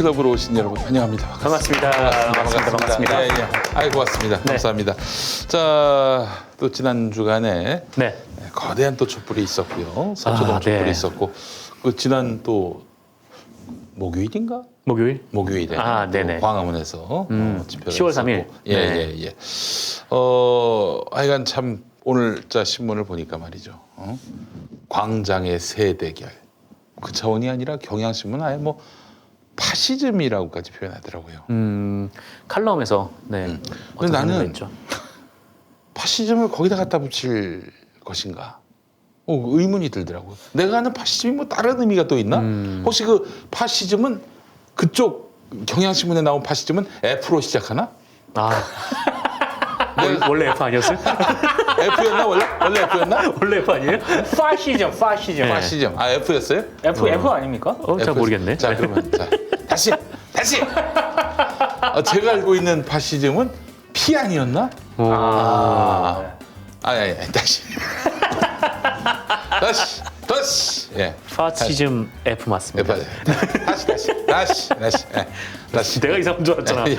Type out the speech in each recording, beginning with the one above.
클럽으로 오신 여러분 환영합니다. 반갑습니다. 반갑습니다. 예, 예. 아이 고맙습니다. 네. 감사합니다. 자, 또 지난 주간에 네. 거대한 또 촛불이 있었고요. 서초동 아, 촛불이 네. 있었고 그 지난 또 목요일인가? 목요일? 목요일에 아, 또 네네. 광화문에서 집회가 10월 있었고. 3일. 예, 네. 예, 예. 하여간 참 오늘 자 신문을 보니까 말이죠. 광장의 새 대결. 그 차원이 아니라 경향신문 아예 뭐 파시즘이라고까지 표현하더라고요. 칼럼에서 네. 근데 나는 있죠? 파시즘을 거기다 갖다 붙일 것인가? 의문이 들더라고요. 내가 아는 파시즘이 뭐 다른 의미가 또 있나? 혹시 그 파시즘은 그쪽 경향신문에 나온 파시즘은 F로 시작하나? 아. 원래 F 아니었어요? F였나 원래? 원래 F였나? 원래 F 아니에요? 파시즘. 네. 파시즘. 아 F였어요? F 아닙니까? 잘 모르겠네. 자 그러면 자 다시. 제가 알고 있는 파시즘은 P 아니었나? 아니 다시. 다시. 예. 파시즘 F 맞습니다. 다시. 내가 이상한 줄 알았잖아. 예.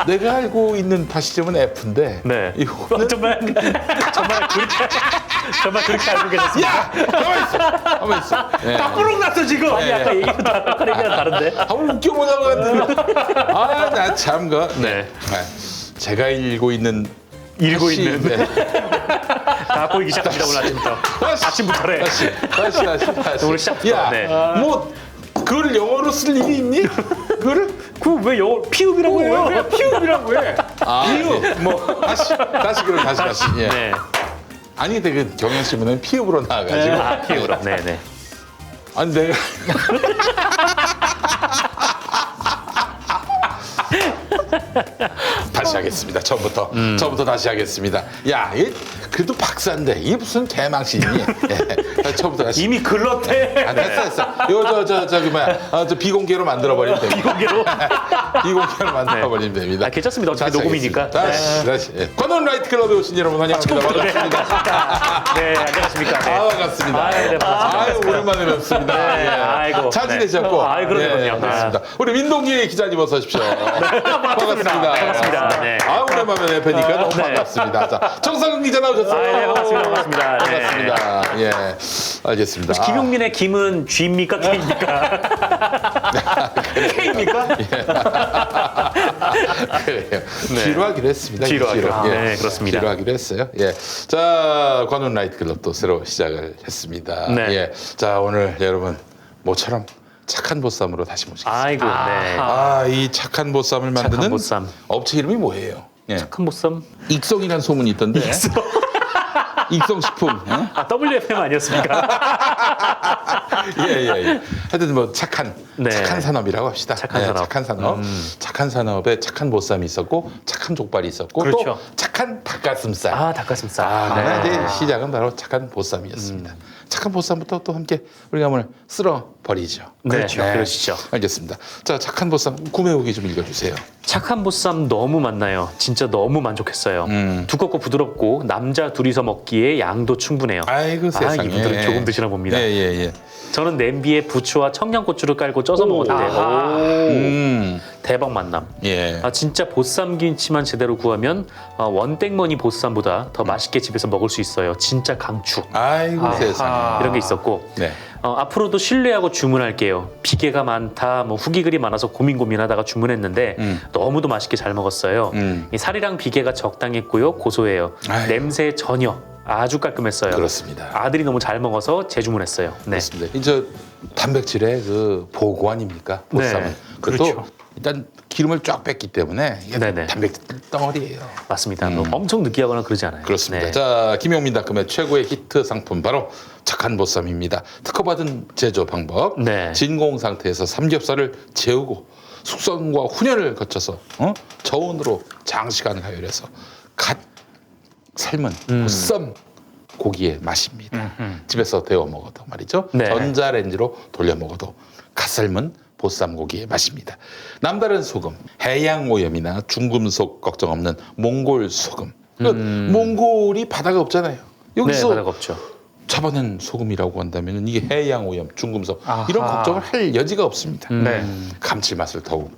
내가 알고 있는 파시즘은 F인데. 네. 이거는 정말 그렇게 알고 계셨습니까? 야, 가만 있어. 예. 다 꾸룩 났어 지금. 아니 아까 얘기랑 다른데. 한번 웃겨보자고 했는데. 나 참 그. 네. 제가 읽고 있는. 네. 다 보이기 시작합니다 오늘 아침부터. 아침부터래. 다시. 오늘 시작부터. 야, 네. 뭐 그걸 영어로 쓸 일이 있니? 그거를? 그왜 영어 피읍이라고 해요? 왜 피읍이라고 해? 피읍. 뭐 다시 그럼 다시. 예. 네. 아니 근데 그 경향신문은 피읍으로 나와가지고. 아 피읍으로. 네네. 아니 내가. 다시 하겠습니다. 처음부터 다시 하겠습니다. 야, 얘 그래도 박사인데 이게 무슨 개망신이니? 예. 처음부터 다시. 이미 글렀대. 됐어. 이거 저기 뭐야? 저 비공개로 만들어버리면 됩니다. 비공개로 만들어버리면 됩니다. 괜찮습니다. 어차피 다시 녹음이니까. 하겠습니다. 다시. 예. 권원 라이트 클럽에 오신 여러분 환영합니다. 반갑습니다. 네, 안녕하십니까. 네. 반갑습니다. 네, 반갑습니다. 오랜만에 뵙습니다. 네, 예. 아이고. 잘 지내셨고. 그러네요. 그렇습니다. 우리 민동기 기자님 어서 오십시오. 반갑습니다. 반갑습니다. 네. 오랜만에 뵈니까 너무 네. 반갑습니다. 자, 정상근 기자 나오셨어요. 네, 반갑습니다. 네. 반갑습니다. 예, 알겠습니다. 혹시 김용민의 김은 G입니까? K입니까? K입니까? 그래요. G로 하기로 했습니다. G로 하기로. 예. 네, 그렇습니다. G로 하기로 했어요. 예. 자, 관훈 라이트 클럽도 새로 시작을 했습니다. 네. 예. 자, 오늘 여러분 모처럼 착한 보쌈으로 다시 모시겠습니다. 아이고, 네. 이 착한 보쌈을 만드는 착한 보쌈. 업체 이름이 뭐예요? 예. 착한 보쌈? 익성이라는 소문이 있던데. 익성식품. 예? WFM 아니었습니까? 예. 하여튼 뭐 착한 네. 산업이라고 합시다. 착한 산업. 착한 산업. 착한 산업에 착한 보쌈이 있었고 착한 족발이 있었고 그렇죠. 또 착한 닭가슴살. 닭가슴살. 네. 이제 시작은 바로 착한 보쌈이었습니다. 착한 보쌈부터 또 함께 우리가 오늘 쓸어 버리죠. 그렇죠. 그러시죠. 알겠습니다. 자, 착한 보쌈 구매 후기 좀 읽어주세요. 착한 보쌈 너무 많나요. 진짜 너무 만족했어요. 두껍고 부드럽고 남자 둘이서 먹기에 양도 충분해요. 아이고 세상에. 이분들은 조금 드시나 봅니다. 예. 저는 냄비에 부추와 청양고추를 깔고 쪄서 먹었는데요. 대박 만남. 예. 진짜 보쌈 김치만 제대로 구하면 원땡머니 보쌈보다 더 맛있게 집에서 먹을 수 있어요. 진짜 강추. 아이고 세상에. 이런 게 있었고 네. 앞으로도 신뢰하고 주문할게요. 비계가 많다, 후기글이 많아서 고민하다가 주문했는데 너무도 맛있게 잘 먹었어요. 이 살이랑 비계가 적당했고요, 고소해요. 아이고. 냄새 전혀. 아주 깔끔했어요. 그렇습니다. 아들이 너무 잘 먹어서 재주문했어요. 네. 그렇습니다. 이제 단백질의 그 보고 아닙니까? 보쌈은. 네, 그것도 그렇죠. 일단 기름을 쫙 뺐기 때문에 이게 네네. 단백질 덩어리예요. 맞습니다. 엄청 느끼하거나 그러지 않아요. 그렇습니다. 네. 자, 김용민닷컴의 최고의 히트 상품 바로 착한 보쌈입니다. 특허받은 제조 방법. 네. 진공 상태에서 삼겹살을 재우고 숙성과 훈연을 거쳐서 저온으로 장시간 가열해서 갓 삶은 보쌈 고기의 맛입니다. 집에서 데워 먹어도 말이죠. 네. 전자레인지로 돌려 먹어도 갓 삶은 보쌈 고기의 맛입니다. 남다른 소금, 해양 오염이나 중금속 걱정 없는 몽골 소금. 몽골이 바다가 없잖아요. 네, 여기서 바다가 없죠. 잡아낸 소금이라고 한다면 이게 해양 오염, 중금속 아하. 이런 걱정을 할 여지가 없습니다. 네. 감칠맛을 더욱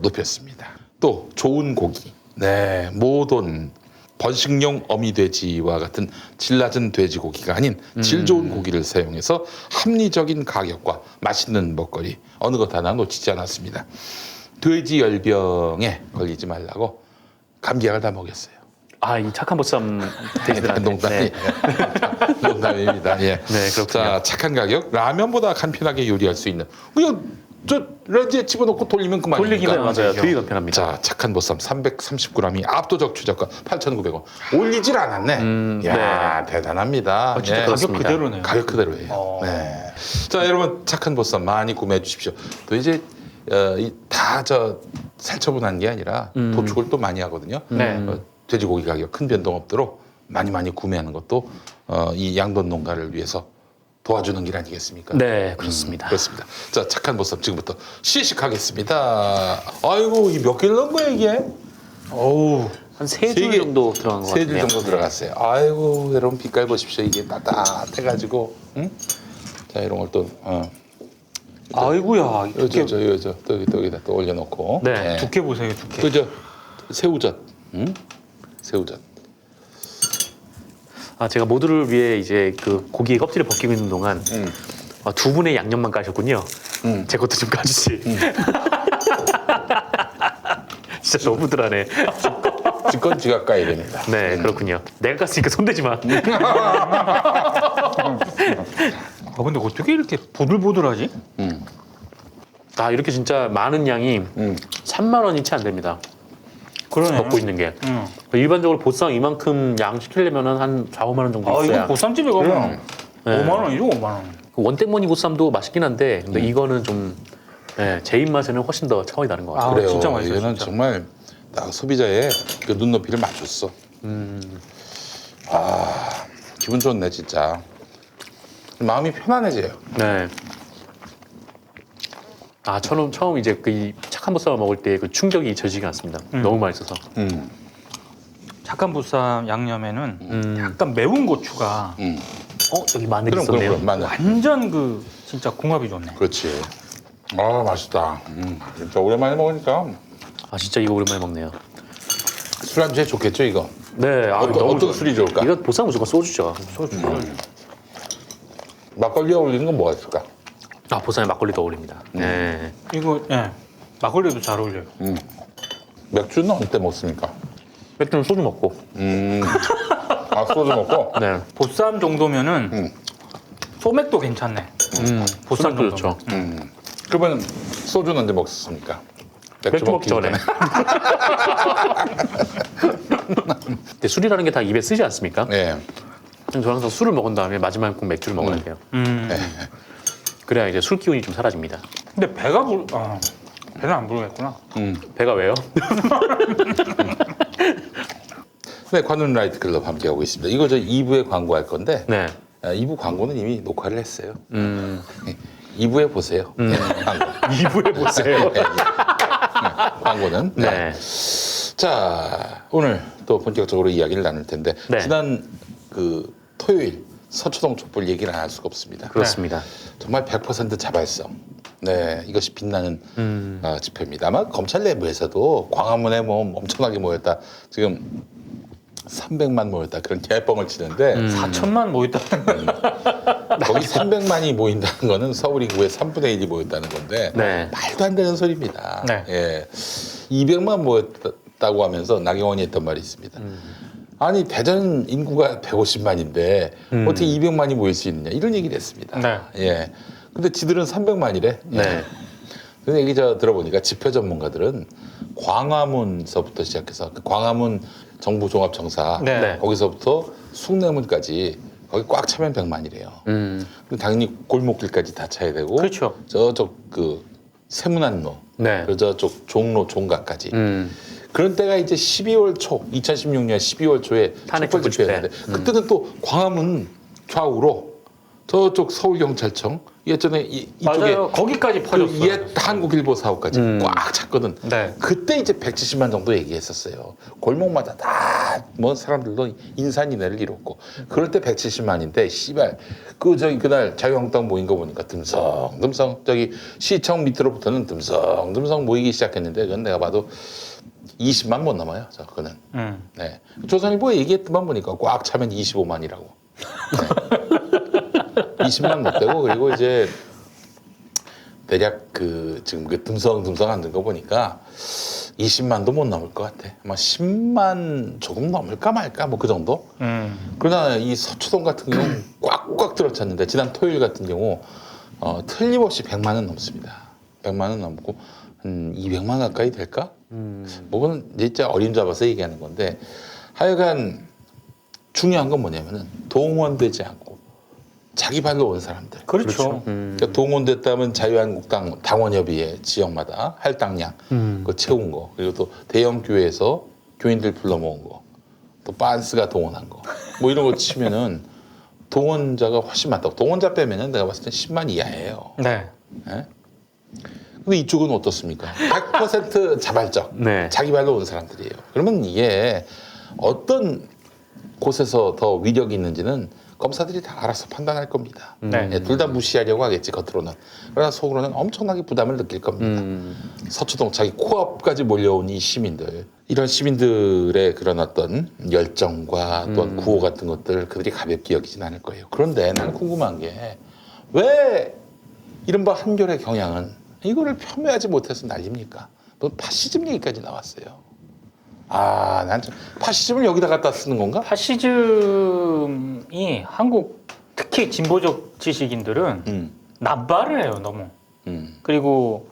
높였습니다. 또 좋은 고기, 네, 모돈, 번식용 어미돼지와 같은 질 낮은 돼지고기가 아닌 질 좋은 고기를 사용해서 합리적인 가격과 맛있는 먹거리 어느 것 하나 놓치지 않았습니다. 돼지 열병에 걸리지 말라고 감기약을 다 먹였어요. 아, 이 착한 보쌈 돼지들한테. 농담이 네. 농담입니다. 예. 네, 그렇군요. 자, 착한 가격, 라면보다 간편하게 요리할 수 있는. 그냥 저 렌즈에 집어넣고 돌리면 그만이니까. 돌리기만 맞아요. 되죠. 되게 간편합니다. 자, 착한 보쌈 330g이 압도적 최저가 8,900원. 올리질 않았네. 이야, 대단합니다. 진짜 예. 가격 그렇습니다. 그대로네요. 가격 그대로예요. 네. 자, 여러분 착한 보쌈 많이 구매해 주십시오. 또 이제 다 저 살처분한 게 아니라 도축을 또 많이 하거든요. 네. 돼지고기 가격 큰 변동 없도록 많이 구매하는 것도 이 양돈 농가를 위해서 도와주는 길 아니겠습니까? 네, 그렇습니다. 그렇습니다. 자, 착한 보쌈 지금부터 시식하겠습니다. 아이고, 이 몇 개를 넣은 거야 이게? 어우, 한 세 세 줄 개, 정도 들어간 것 세 같은데요. 줄 정도 들어갔어요. 아이고, 여러분 빛깔 보십시오. 이게 따뜻해가지고, 응? 자, 이런 걸 또, 아이고야. 두께, 또 여기다 또 올려놓고. 네. 두께 보세요. 두께. 그저 새우젓, 응? 새우젓. 아, 제가 모두를 위해 이제 그 고기의 껍질을 벗기고 있는 동안 두 분의 양념만 까셨군요. 제 것도 좀 까주지. 진짜 너무들하네. 지건 지가 까야 됩니다. 네, 그렇군요. 내가 깠으니까 손대지 마. 아 근데 어떻게 이렇게 보들보들하지? 아, 이렇게 진짜 많은 양이 3만 원이 채 안 됩니다. 그러네. 먹고 있는 게. 일반적으로 보쌈 이만큼 양 시키려면 한 4, 5만 원 정도 아 있어야. 이거 보쌈집에 가면 네. 5만 원이죠 5만 원. 원땡머니 보쌈도 맛있긴 한데 근데 이거는 좀 제 입맛에는 훨씬 더 차원이 다른 것 같아요. 아, 그래요. 진짜 맛있어요, 이거는 진짜. 정말 딱 소비자의 그 눈높이를 맞췄어. 아, 기분 좋네 진짜. 마음이 편안해져요. 네. 아, 저는 처음 이제 그 이 착한 보쌈을 먹을 때 그 충격이 잊혀지지 않습니다. 너무 맛있어서. 착한 보쌈 양념에는 약간 매운 고추가 여기 마늘 그럼 있었네요. 그럼 마늘. 완전 그 진짜 궁합이 좋네. 그렇지. 아 맛있다. 진짜 오랜만에 먹으니까 아, 진짜 이거 오랜만에 먹네요. 술안주에 좋겠죠 이거. 네. 아, 어떤 술이 좋을까? 이거 보쌈 무조건 소주죠. 소주. 막걸리에 어울리는 건 뭐가 있을까? 아, 보쌈에 막걸리도 어울립니다. 네. 이거 예 막걸리도 잘 어울려요. 맥주는 어느 때 먹습니까? 맥주는 소주 먹고. 아 소주 먹고. 네. 보쌈 정도면은 소맥도 괜찮네. 보쌈 소맥도 정도. 좋죠. 그러면 소주는 언제 먹습니까? 맥주 먹기 전에. 근데 술이라는 게 다 입에 쓰지 않습니까? 네. 저는 항상 술을 먹은 다음에 마지막에 꼭 맥주를 먹어야 돼요. 그래야 이제 술 기운이 좀 사라집니다. 근데 배는 안 부르겠구나. 배가 왜요? 네, 관훈 라이트 클럽 함께하고 있습니다. 이거 저 2부에 광고할 건데 네. 2부 광고는 이미 녹화를 했어요. 2부에 보세요. 광고. 2부에 보세요. 광고는. 네. 자, 오늘 또 본격적으로 이야기를 나눌 텐데 네. 지난 그 토요일 서초동 촛불 얘기를 안 할 수가 없습니다. 그렇습니다. 정말 100% 자발성. 네, 이것이 빛나는 집회입니다. 아마 검찰 내부에서도 광화문에 뭐 엄청나게 모였다. 지금 300만 모였다. 그런 개뻥을 치는데 4천만 모였다는 거기 300만이 모인다는 거는 서울 인구의 3분의 1이 모였다는 건데 네. 말도 안 되는 소리입니다. 네. 예. 200만 모였다고 하면서 나경원이 했던 말이 있습니다. 아니 대전 인구가 150만인데 어떻게 200만이 모일 수 있느냐 이런 얘기를 했습니다. 네. 예. 근데 지들은 300만이래. 네. 근데 얘기 들어보니까 집회 전문가들은 광화문서부터 시작해서 그 광화문 정부종합청사 네. 거기서부터 숭례문까지 거기 꽉 차면 100만이래요. 그럼 당연히 골목길까지 다 차야 되고 그렇죠. 저쪽 그 세문안로 네. 그리고 저쪽 종로 종가까지 그런 때가 이제 12월 초 2016년 12월 초에 탄핵 촛불 촛불 집회. 집회였는데 그때는 또 광화문 좌우로 저쪽 서울경찰청 예전에 이쪽에 맞아요. 거기까지 그 퍼졌어요. 옛 한국일보 사옥까지 꽉 찼거든. 네. 그때 이제 170만 정도 얘기했었어요. 골목마다 다 뭐 사람들도 인산인해를 이뤘고 그럴 때 170만인데 씨발 그날 자유한국당 모인 거 보니까 듬성듬성 저기 시청 밑으로부터는 듬성듬성 모이기 시작했는데 그건 내가 봐도 20만 못 넘어요. 저 그는. 네. 조선일보에 얘기했더만 보니까 꽉 차면 25만이라고. 네. 20만 못 되고 그리고 이제 대략 그 지금 그 듬성듬성 앉은 거 보니까 20만도 못 넘을 것 같아. 아마 10만 조금 넘을까 말까 뭐 그 정도. 그러나 이 서초동 같은 경우는 꽉꽉 들어찼는데 지난 토요일 같은 경우 틀림없이 100만은 넘습니다. 100만은 넘고 한 200만 가까이 될까? 뭐는 진짜 어림잡아서 얘기하는 건데 하여간 중요한 건 뭐냐면은 동원되지 않고 자기 발로 온 사람들. 그렇죠. 그러니까 동원됐다면 자유한국당 당원협의회 지역마다 할당량 그거 채운 거 그리고 또 대형 교회에서 교인들 불러 모은 거 또 빤스가 동원한 거 뭐 이런 거 치면은 동원자가 훨씬 많다고. 동원자 빼면은 내가 봤을 때 10만 이하예요. 네. 예? 근데 이쪽은 어떻습니까? 100% 자발적 네. 자기 발로 온 사람들이에요. 그러면 이게 어떤 곳에서 더 위력이 있는지는 검사들이 다 알아서 판단할 겁니다. 네. 둘 다 무시하려고 하겠지 겉으로는. 그러나 속으로는 엄청나게 부담을 느낄 겁니다. 서초동 자기 코앞까지 몰려온 이 시민들. 이런 시민들의 그런 어떤 열정과 또한 구호 같은 것들 그들이 가볍게 여기진 않을 거예요. 그런데 나는 궁금한 게 왜 이른바 한결의 경향은 이거를 폄훼하지 못해서 난립니까? 또 파시즘 얘기까지 나왔어요. 난 파시즘을 여기다 갖다 쓰는 건가? 파시즘이 한국 특히 진보적 지식인들은 남발을 해요 너무. 그리고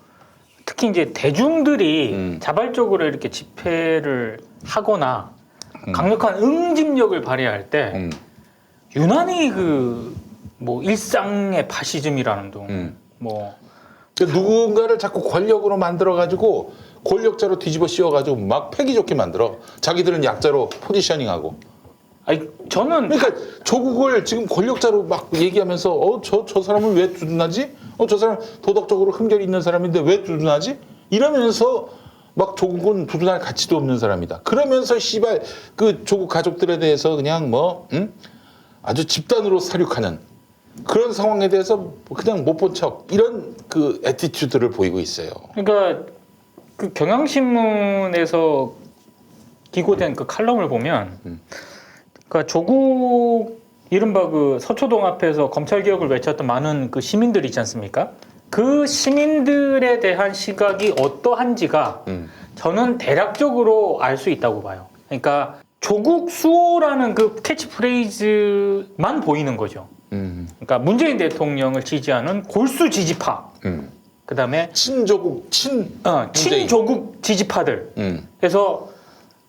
특히 이제 대중들이 자발적으로 이렇게 집회를 하거나 강력한 응집력을 발휘할 때 유난히 그 뭐 일상의 파시즘이라는 둥 뭐 그러니까 누군가를 자꾸 권력으로 만들어 가지고 권력자로 뒤집어 씌워 가지고 막 패기 좋게 만들어. 자기들은 약자로 포지셔닝하고. 아니 저는 그러니까 조국을 지금 권력자로 막 얘기하면서 저 사람은 왜 두둔하지? 저 사람 도덕적으로 흠결이 있는 사람인데 왜 두둔하지? 이러면서 막 조국은 두둔할 가치도 없는 사람이다. 그러면서 씨발 그 조국 가족들에 대해서 그냥 아주 집단으로 사륙하는 그런 상황에 대해서 그냥 못 본 척 이런 그 애티튜드를 보이고 있어요. 그러니까 그 경향신문에서 기고된 그 칼럼을 보면, 그러니까 조국 이른바 그 서초동 앞에서 검찰 개혁을 외쳤던 많은 그 시민들 있지 않습니까? 그 시민들에 대한 시각이 어떠한지가 저는 대략적으로 알 수 있다고 봐요. 그러니까 조국 수호라는 그 캐치프레이즈만 보이는 거죠. 그러니까 문재인 대통령을 지지하는 골수 지지파. 그다음에 친조국, 친조국 지지파들. 그래서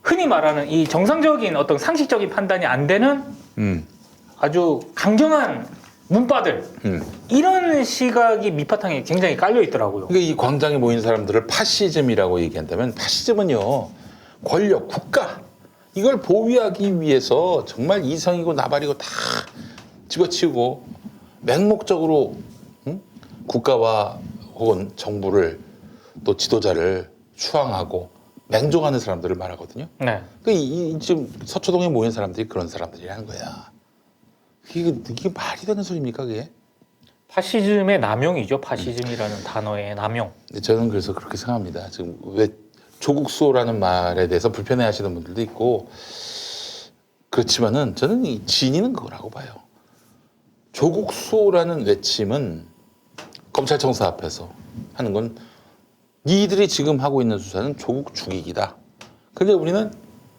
흔히 말하는 이 정상적인 어떤 상식적인 판단이 안 되는 아주 강경한 문파들. 이런 시각이 밑바탕에 굉장히 깔려 있더라고요. 그러니까 이 광장에 모인 사람들을 파시즘이라고 얘기한다면 파시즘은요 권력, 국가 이걸 보위하기 위해서 정말 이성이고 나발이고 다 집어치우고 맹목적으로 국가와 혹은 정부를 또 지도자를 추앙하고 맹종하는 사람들을 말하거든요. 네. 그러니까 지금 서초동에 모인 사람들이 그런 사람들이라는 거야. 이게 말이 되는 소리입니까 그게? 파시즘의 남용이죠. 파시즘이라는 단어의 남용. 저는 그래서 그렇게 생각합니다. 지금 왜 조국 수호라는 말에 대해서 불편해하시는 분들도 있고 그렇지만은 저는 이 진위는 그거라고 봐요. 조국 수호라는 외침은 검찰청사 앞에서 하는 건 니들이 지금 하고 있는 수사는 조국 죽이기다. 근데 우리는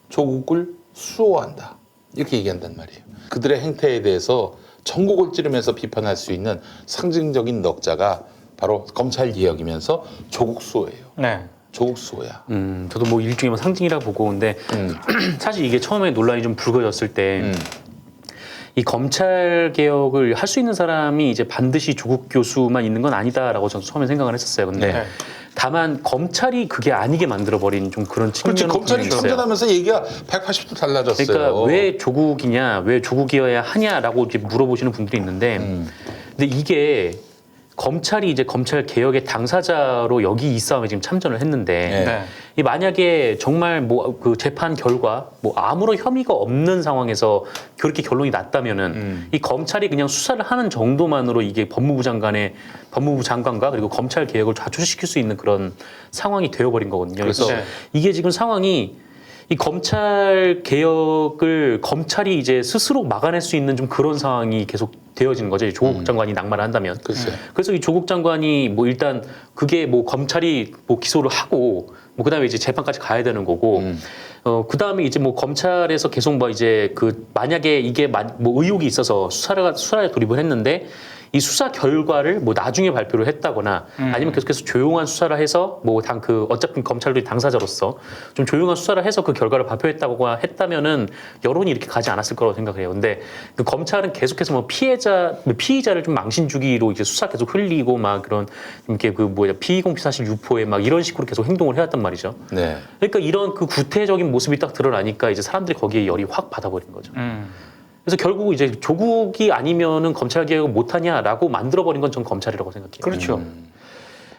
조국을 수호한다. 이렇게 얘기한단 말이에요. 그들의 행태에 대해서 전곡을 찌르면서 비판할 수 있는 상징적인 넉자가 바로 검찰 개혁이면서 조국 수호예요. 네. 조국 수호야. 저도 뭐 일종의 상징이라 보고 근데 사실 이게 처음에 논란이 좀 불거졌을 때 이 검찰 개혁을 할 수 있는 사람이 이제 반드시 조국 교수만 있는 건 아니다라고 저는 처음에 생각을 했었어요. 근데 네. 다만 검찰이 그게 아니게 만들어버린 좀 그런 그렇지. 측면은 검찰이 분명히 있어요. 참전하면서 얘기가 180도 달라졌어요. 그러니까 왜 조국이냐, 왜 조국이어야 하냐라고 이제 물어보시는 분들이 있는데, 근데 이게 검찰이 이제 검찰 개혁의 당사자로 여기 이 싸움에 지금 참전을 했는데 네. 이 만약에 정말 뭐 그 재판 결과 뭐 아무런 혐의가 없는 상황에서 그렇게 결론이 났다면은 이 검찰이 그냥 수사를 하는 정도만으로 이게 법무부 장관과 그리고 검찰 개혁을 좌초시킬 수 있는 그런 상황이 되어버린 거거든요. 그래서 그렇죠. 이게 지금 상황이 이 검찰 개혁을 검찰이 이제 스스로 막아낼 수 있는 좀 그런 상황이 계속 되어지는 거죠. 이 조국 장관이 낙마를 한다면. 글쎄. 그래서 이 조국 장관이 뭐 일단 그게 뭐 검찰이 뭐 기소를 하고 뭐 그다음에 이제 재판까지 가야 되는 거고 그다음에 이제 뭐 검찰에서 계속 뭐 이제 그 만약에 이게 뭐 의혹이 있어서 수사에 돌입을 했는데 이 수사 결과를 뭐 나중에 발표를 했다거나 아니면 계속해서 조용한 수사를 해서 뭐 어차피 검찰도 당사자로서 좀 조용한 수사를 해서 그 결과를 발표했다거나 했다면은 여론이 이렇게 가지 않았을 거라고 생각해요. 근데 그 검찰은 계속해서 뭐 피의자를 좀 망신 주기로 이제 수사 계속 흘리고 막 그런 이렇게 피의공피 사실 유포에 막 이런 식으로 계속 행동을 해왔단 말이죠. 네. 그러니까 이런 그 구태적인 모습이 딱 드러나니까 이제 사람들이 거기에 열이 확 받아버린 거죠. 그래서 결국 이제 조국이 아니면은 검찰 개혁을 못하냐라고 만들어버린 건 전 검찰이라고 생각해요. 그렇죠.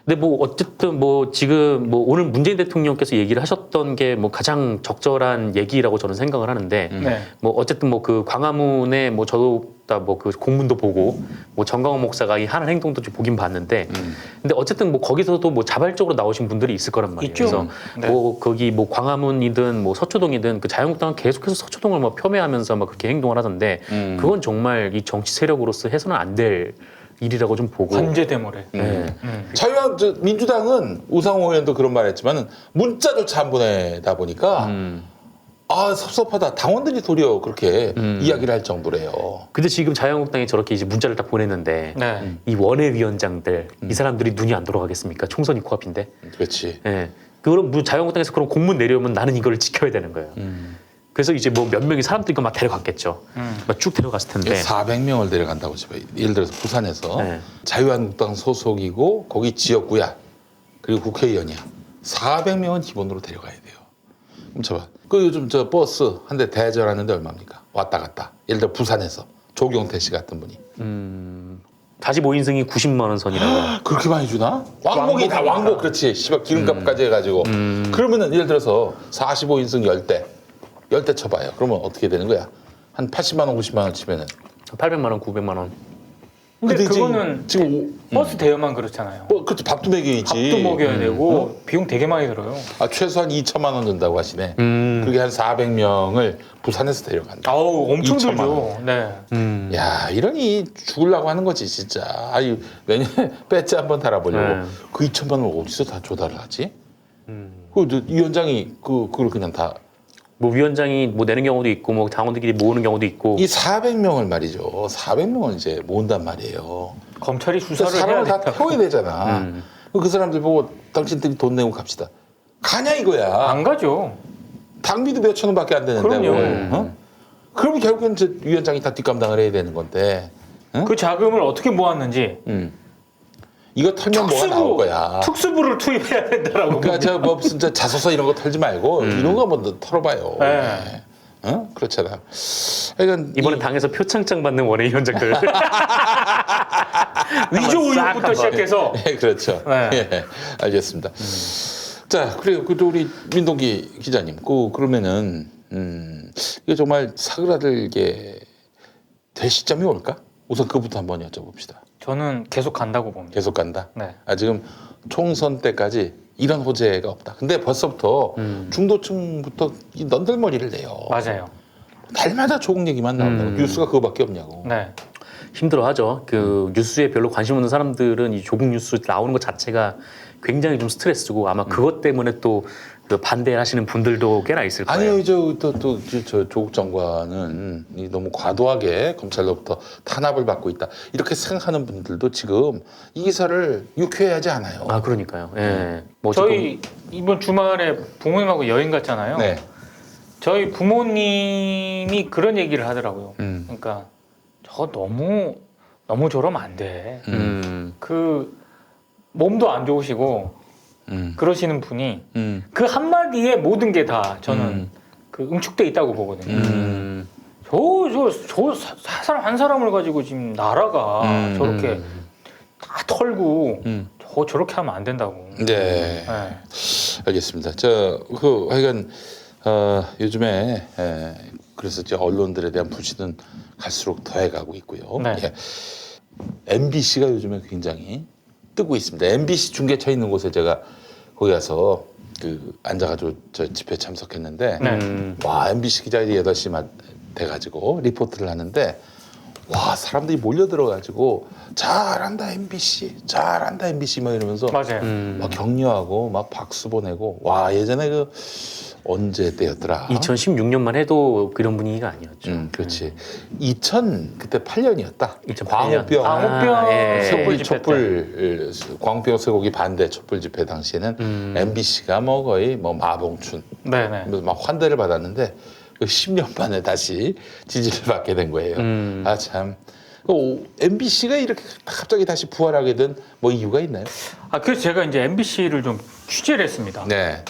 근데 뭐 어쨌든 뭐 지금 뭐 오늘 문재인 대통령께서 얘기를 하셨던 게 뭐 가장 적절한 얘기라고 저는 생각을 하는데 네. 뭐 어쨌든 뭐 그 광화문에 뭐 저도 다 뭐 그 공문도 보고 뭐 정광훈 목사가 이 하는 행동도 좀 보긴 봤는데 근데 어쨌든 뭐 거기서도 뭐 자발적으로 나오신 분들이 있을 거란 말이에요. 있죠. 그래서 네. 뭐 거기 뭐 광화문이든 뭐 서초동이든 그 자유한국당은 계속해서 서초동을 뭐 폄훼하면서 막 그렇게 행동을 하던데 그건 정말 이 정치 세력으로서 해서는 안 될 일이라고 좀 보고. 관제 대모래. 네. 민주당은 우상호 의원도 그런 말했지만 문자조차 안 보내다 보니까 아 섭섭하다. 당원들이 도리어 그렇게 이야기를 할 정도래요. 근데 지금 자유한국당이 저렇게 이제 문자를 딱 보냈는데 네. 이 원외위원장들 이 사람들이 눈이 안 돌아가겠습니까? 총선이 코앞인데. 그렇지. 예. 그럼 자유한국당에서 그런 공문 내려오면 나는 이걸 지켜야 되는 거예요. 그래서 이제 뭐 몇 명의 사람들이 막 데려갔겠죠. 막 쭉 데려갔을 텐데. 400명을 데려간다고 집에 예를 들어서 부산에서 네. 자유한국당 소속이고 거기 지역구야 그리고 국회의원이야 400명은 기본으로 데려가야 돼요. 그럼 저봐 그 요즘 저 버스 한 대 대절하는데 얼마입니까? 왔다 갔다 예를 들어 부산에서 조경태 씨 같은 분이 45인승이 90만 원 선이라고. 그렇게 많이 주나? 왕복이 다 왕복 그렇지 시발 기름값까지 해가지고 그러면은 예를 들어서 45인승 10대 쳐봐요. 그러면 어떻게 되는 거야? 한 80만 원 90만 원 치면은 800만 원, 900만 원. 근데 이제 그거는 지금 버스 대여만 그렇잖아요. 그렇지 밥도 먹여야지. 밥도 먹여야 되고 비용 되게 많이 들어요. 아, 최소한 2천만 원 든다고 하시네. 그게 한 400명을 부산에서 데려간다. 아우 엄청 2천만 들죠. 네. 야 이러니 죽으려고 하는 거지 진짜. 아유 내년에 배지 한번 달아보려고. 네. 그 2천만 원을 어디서 다 조달을 하지? 그 위원장이 그걸 그냥 다. 뭐 위원장이 뭐 내는 경우도 있고 뭐 당원들끼리 모으는 경우도 있고. 이 400명을 말이죠. 400명을 이제 모은단 말이에요. 검찰이 그 수사를 해야 사람을 다 된다. 태워야 되잖아. 그 사람들 보고 당신들이 돈 내고 갑시다. 가냐 이거야. 안 가죠. 당비도 몇천 원밖에 안 되는데. 그럼요. 월. 어? 그러면 결국엔 이제 위원장이 다 뒷감당을 해야 되는 건데. 응? 그 자금을 어떻게 모았는지 이거 털면 뭐가 나올 거야. 특수부를 투입해야 된다라고. 그러니까 저 뭐 무슨 저 자소서 이런 거 털지 말고 이런 거 한번 털어봐요. 네. 어? 그렇잖아. 그러니까 이번에 당에서 표창장 받는 원외위원장들. 위조 의혹부터 시작해서. 네, 그렇죠. 네. 예, 알겠습니다. 자, 그리고 또 우리 민동기 기자님, 그러면은 이게 정말 사그라들게 될 시점이 올까? 우선 그부터 한번 여쭤봅시다. 저는 계속 간다고 봅니다. 계속 간다. 네. 아 지금 총선 때까지 이런 호재가 없다. 근데 벌써부터 중도층부터 이 넌들머리를 내요. 맞아요. 날마다 조국 얘기만 나온다고. 뉴스가 그거밖에 없냐고. 네. 힘들어하죠. 그 뉴스에 별로 관심 없는 사람들은 이 조국 뉴스 나오는 것 자체가 굉장히 좀 스트레스고 아마 그것 때문에 또 그 반대하시는 분들도 꽤나 있을 거예요. 아니요, 저 조국 장관은 이 너무 과도하게 검찰로부터 탄압을 받고 있다. 이렇게 생각하는 분들도 지금 이 기사를 유쾌하지 않아요. 아 그러니까요. 예. 뭐 저희 이번 주말에 부모님하고 여행 갔잖아요. 네. 저희 부모님이 그런 얘기를 하더라고요. 음. 그러니까 저 너무 저러면 안 돼. 그 몸도 안 좋으시고 그러시는 분이 그 한마디에 모든 게 다 저는 그 응축돼 있다고 보거든요. 저 사람 한 사람을 가지고 지금 나라가 저렇게 다 털고 저렇게 하면 안 된다고. 네. 네. 알겠습니다. 하여간 요즘에 그래서 이제 언론들에 대한 불신은 갈수록 더해가고 있고요. 네. 예. MBC가 요즘에 굉장히 뜨고 있습니다. MBC 중계처 있는 곳에 제가 거기 가서 앉아가지고 저 집회 참석했는데 네. 와 MBC 기자들이 8시 돼가지고 리포트를 하는데 와 사람들이 몰려들어가지고 잘한다 MBC 잘한다 MBC 막 이러면서 맞아요. 막 격려하고 막 박수 보내고 와 예전에 언제 때였더라 2016년만 해도 그런 분위기가 아니었죠. 그렇지 그때 8년이었다 2008년. 광우병 예. 촛불 광우병 쇠고기 반대 촛불 집회 당시에는 MBC가 뭐 거의 뭐 마봉춘 네네. 막 환대를 받았는데 10년 만에 다시 지지를 받게 된 거예요. 아 참. MBC가 이렇게 갑자기 다시 부활하게 된 뭐 이유가 있나요? 그래서 제가 이제 MBC를 좀 취재를 했습니다. 네.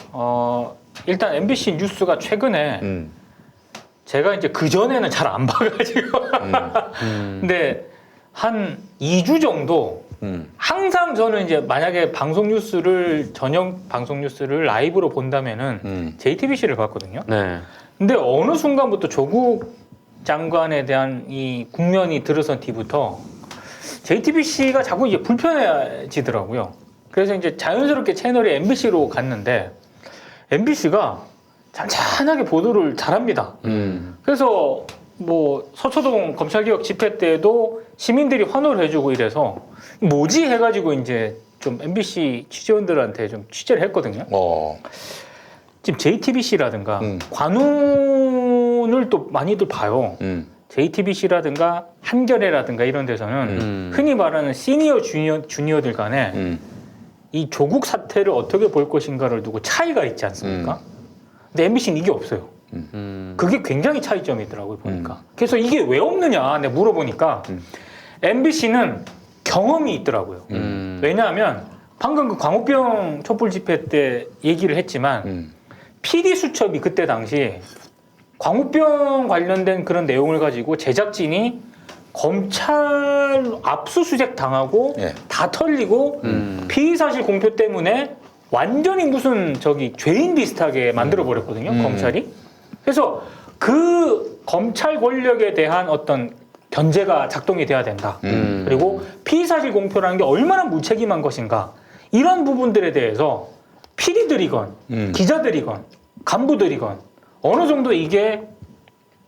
일단 MBC 뉴스가 최근에 제가 이제 그 전에는 잘 안 봐가지고 근데 한 2주 정도 항상 저는 이제 만약에 저녁 방송 뉴스를 라이브로 본다면은 JTBC를 봤거든요. 네. 근데 어느 순간부터 조국 장관에 대한 이 국면이 들어선 뒤부터 JTBC가 자꾸 이제 불편해지더라고요. 그래서 이제 자연스럽게 채널이 MBC로 갔는데 MBC가 잔잔하게 보도를 잘합니다. 그래서 뭐 서초동 검찰개혁 집회 때도 시민들이 환호를 해주고 이래서 뭐지 해가지고 이제 좀 MBC 취재원들한테 좀 취재를 했거든요. 지금 JTBC라든가 관훈을 또 많이들 봐요. JTBC라든가 한겨레라든가 이런 데서는 흔히 말하는 시니어 주니어들 간에 이 조국 사태를 어떻게 볼 것인가를 두고 차이가 있지 않습니까? 근데 MBC는 이게 없어요. 그게 굉장히 차이점이 있더라고요, 보니까. 그래서 이게 왜 없느냐 내가 물어보니까 MBC는 경험이 있더라고요. 왜냐하면 방금 그 광우병 촛불 집회 때 얘기를 했지만 PD 수첩이 그때 당시 광우병 관련된 그런 내용을 가지고 제작진이 검찰 압수수색 당하고 다 털리고 피의사실 공표 때문에 완전히 무슨 죄인 비슷하게 만들어 버렸거든요, 검찰이. 그래서 그 검찰 권력에 대한 어떤 견제가 작동이 돼야 된다. 그리고 피의사실 공표라는 게 얼마나 무책임한 것인가. 이런 부분들에 대해서 PD들이건 기자들이건 간부들이건 어느 정도 이게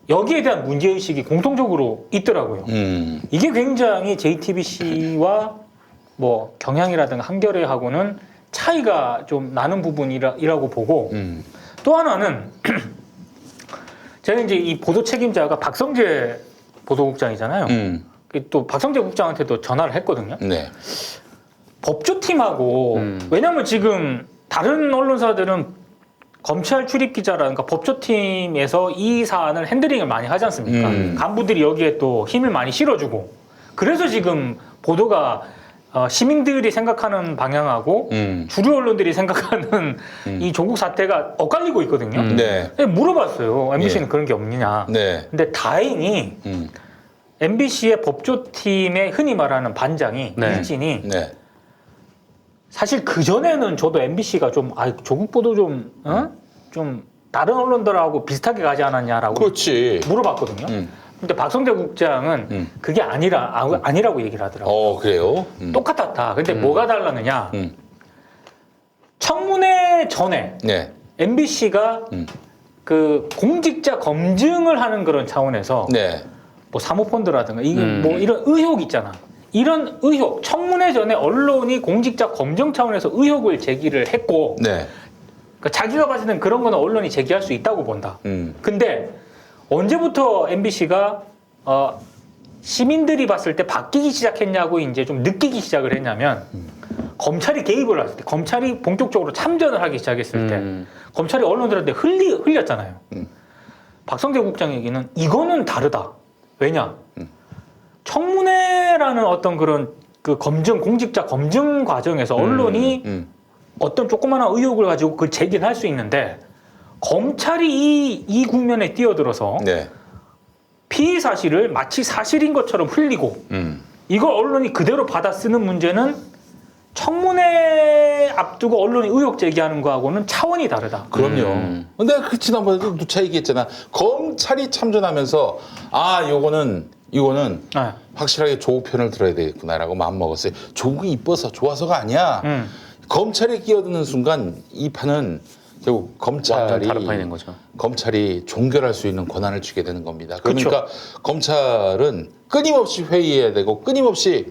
여기에 대한 문제의식이 공통적으로 있더라고요. 이게 굉장히 JTBC와 뭐 경향이라든가 한겨레하고는 차이가 좀 나는 부분이라고 보고 또 하나는 제가 이제 이 보도 책임자가 박성재 보도국장이잖아요. 또 박성재 국장한테도 전화를 했거든요. 네. 법조팀하고 왜냐하면 지금 다른 언론사들은 검찰 출입 기자라든가 법조팀에서 이 사안을 핸들링을 많이 하지 않습니까? 간부들이 여기에 또 힘을 많이 실어주고 그래서 지금 보도가 시민들이 생각하는 방향하고 주류 언론들이 생각하는 이 조국 사태가 엇갈리고 있거든요. 네. 물어봤어요. MBC는 그런 게 없느냐. 네. 근데 다행히 MBC의 법조팀의 흔히 말하는 반장이 일진이 사실 그 전에는 저도 MBC가 좀 조국 보도 좀 다른 언론들하고 비슷하게 가지 않았냐라고 그렇지. 물어봤거든요. 근데 박성재 국장은 그게 아니라고 얘기를 하더라고요. 그래요? 똑같았다. 근데 뭐가 달랐느냐? 청문회 전에 MBC가 그 공직자 검증을 하는 그런 차원에서 뭐 사모펀드라든가 이게 뭐 이런 의혹 있잖아. 이런 의혹, 청문회 전에 언론이 공직자 검증 차원에서 의혹을 제기를 했고 그러니까 자기가 봤을 땐 그런 거는 언론이 제기할 수 있다고 본다. 근데 언제부터 MBC가 시민들이 봤을 때 바뀌기 시작했냐고 이제 좀 느끼기 시작을 했냐면 검찰이 개입을 했을 때, 검찰이 본격적으로 참전을 하기 시작했을 때 검찰이 언론들한테 흘렸잖아요. 박성재 국장 얘기는 이거는 다르다. 왜냐? 청문회라는 어떤 그런 그 공직자 검증 과정에서 언론이 어떤 조그마한 의혹을 가지고 그걸 제기를 할 수 있는데 검찰이 이 국면에 뛰어들어서 피의 사실을 마치 사실인 것처럼 흘리고 이걸 언론이 그대로 받아 쓰는 문제는 청문회 앞두고 언론이 의혹 제기하는 거하고는 차원이 다르다. 그럼요. 근데 그 지난번에도 누차 얘기했잖아. 검찰이 참전하면서 이거는 네. 확실하게 조국 편을 들어야 되겠구나라고 마음 먹었어요. 조국이 이뻐서 좋아서가 아니야. 검찰이 끼어드는 순간 이 판은 결국 완전 다른 판이 된 거죠. 검찰이 종결할 수 있는 권한을 주게 되는 겁니다. 그러니까 검찰은 끊임없이 회의해야 되고 끊임없이